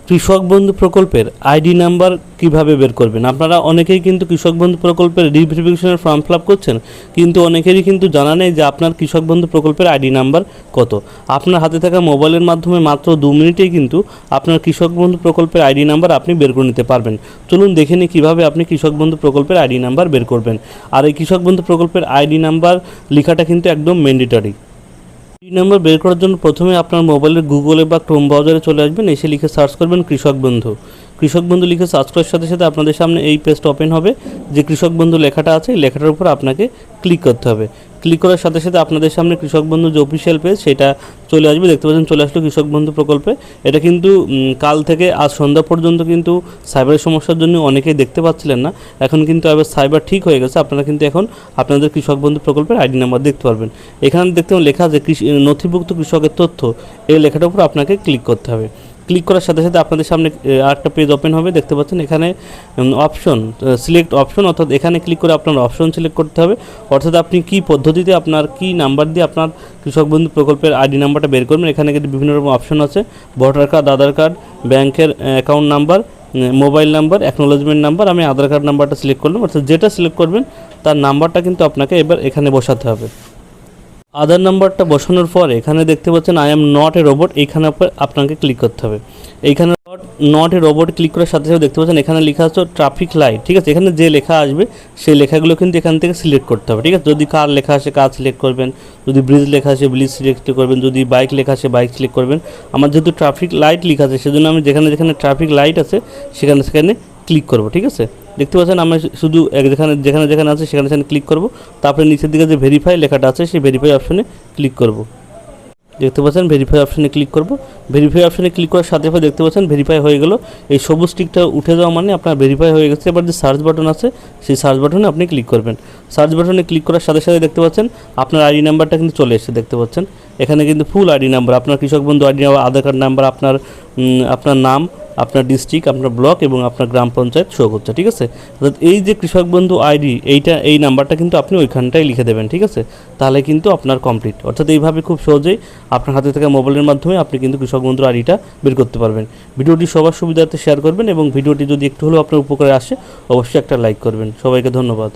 কৃষক বন্ধু প্রকল্পের আইডি নাম্বার কিভাবে বের করবেন। আপনারা অনেকেই কিন্তু কৃষক বন্ধু প্রকল্পের রিভেরিফিকেশনের ফর্ম ফিল আপ করছেন, কিন্তু অনেকেরই কিন্তু জানা নেই যে আপনার কৃষক বন্ধু প্রকল্পের আইডি নাম্বার কত। আপনার হাতে থাকা মোবাইলের মাধ্যমে মাত্র 2 মিনিটেই কিন্তু আপনার কৃষক বন্ধু প্রকল্পের আইডি নাম্বার আপনি বের করে নিতে পারবেন। চলুন দেখে নিই কীভাবে আপনি কৃষক বন্ধু প্রকল্পের আইডি নাম্বার বের করবেন। আর এই কৃষক বন্ধু প্রকল্পের আইডি নাম্বার লেখাটা কিন্তু একদম ম্যান্ডেটরি। আইডি নাম্বার বের করার জন্য প্রথমে আপনার মোবাইলের গুগলে বা ক্রোম ব্রাউজারে চলে আসবেন, এসে লিখে সার্চ করবেন কৃষক বন্ধু। কৃষক বন্ধু লিখে সার্চ করার সাথে সাথে আপনাদের সামনে এই পেজটা ওপেন হবে। যে কৃষক বন্ধু লেখাটা আছে এই লেখাটার উপর আপনাকে ক্লিক করতে হবে। ক্লিক করার সাথে সাথে আপনাদের সামনে কৃষক বন্ধু যে অফিসিয়াল পেজ সেটা চলে আসবে। দেখতে পাচ্ছেন চলে আসলো কৃষক বন্ধু প্রকল্পে। এটা কিন্তু কাল থেকে আজ সন্ধ্যা পর্যন্ত কিন্তু সাইবারের সমস্যার জন্য অনেকেই দেখতে পাচ্ছিলেন না। এখন কিন্তু আবার সাইবার ঠিক হয়ে গেছে, আপনারা কিন্তু এখন আপনাদের কৃষক বন্ধু প্রকল্পের আইডি নাম্বার দেখতে পারবেন। এখানে দেখতে লেখা আছে নথিভুক্ত কৃষকের তথ্য, এই লেখাটার উপর আপনাকে ক্লিক করতে হবে। ক্লিক করার সাথে সাথে আপনাদের সামনে আরেকটা পেজ ওপেন হবে। দেখতে পাচ্ছেন এখানে অপশন সিলেক্ট অপশন, অর্থাৎ এখানে ক্লিক করে আপনার অপশন সিলেক্ট করতে হবে। অর্থাৎ আপনি কী পদ্ধতিতে আপনার কী নাম্বার দিয়ে আপনার কৃষক বন্ধু প্রকল্পের আইডি নাম্বারটা বের করবেন। এখানে কিন্তু বিভিন্ন রকম অপশন আছে, ভোটার কার্ড, আধার কার্ড, ব্যাংকের account number, mobile number, acknowledgement number. আমি আধার কার্ড নাম্বারটা সিলেক্ট করলাম। অর্থাৎ যেটা সিলেক্ট করবেন তার নাম্বারটা কিন্তু আপনাকে এবার এখানে বসাতে হবে। আধার নাম্বারটা বসানোর পর এখানে দেখতে পাচ্ছেন I am not a robot, এইখানে আপনাকে ক্লিক করতে হবে। এইখানে নট এ রোবট ক্লিক করার সাথে সাথে দেখতে পাচ্ছেন এখানে লেখা আছে ট্রাফিক লাইট। ঠিক আছে, এখানে যে লেখা আসবে সেই লেখাগুলো কিন্তু এখান থেকে সিলেক্ট করতে হবে। ঠিক আছে, যদি কার লেখা আসে কার সিলেক্ট করবেন, যদি ব্রিজ লেখা আসে ব্রিজ সিলেক্ট করবেন, যদি বাইক লেখা আসে বাইক সিলেক্ট করবেন। আমার যেহেতু ট্রাফিক লাইট লেখা আছে সেজন্য আমি যেখানে যেখানে ট্রাফিক লাইট আছে সেখানে সেখানে ক্লিক করব। ঠিক আছে, দেখতে পাচ্ছেন আমরা শুধু যেখানে যেখানে যেখানে আছে সেখানে সেখানে ক্লিক করব। তারপরে নিচের দিকে যে ভেরিফাই লেখাটা আছে সেই ভেরিফাই অপশনে ক্লিক করব। দেখতে পাচ্ছেন ভেরিফাই অপশনে ক্লিক করব। ভেরিফাই অপশনে ক্লিক করার সাথে সাথে দেখতে পাচ্ছেন ভেরিফাই হয়ে গেল। এই সবুজ টিকটা উঠে যাওয়া মানে আপনার ভেরিফাই হয়ে গেছে। এবার যে সার্চ বাটন আছে সেই সার্চ বাটনে আপনি ক্লিক করবেন। সার্চ বাটনে ক্লিক করার সাথে সাথে দেখতে পাচ্ছেন আপনার আইডি নাম্বারটা কিন্তু চলে এসেছে। দেখতে পাচ্ছেন এখানে কিন্তু ফুল আইডি নাম্বার, আপনার কৃষক বন্ধু আইডি নাম্বার, আধার কার্ড নাম্বার, আপনার নাম, আপনার ডিস্ট্রিক্ট, আপনার ব্লক এবং আপনার গ্রাম পঞ্চায়েত শো করছে। ঠিক আছে, এই যে কৃষক বন্ধু আইডি এই নাম্বারটা কিন্তু আপনি ওইখানটায় লিখে দেবেন। ঠিক আছে, তাহলে কিন্তু আপনার কমপ্লিট। অর্থাৎ এইভাবে খুব সহজেই আপনার হাতে থাকা মোবাইলের মাধ্যমে আপনি কিন্তু কৃষক বন্ধুর আইডিটা বের করতে পারবেন। ভিডিওটি সবার সুবিধার্থে শেয়ার করবেন এবং ভিডিওটি যদি একটু হলেও আপনার উপকারে আসে অবশ্যই একটা লাইক করবেন। সবাইকে ধন্যবাদ।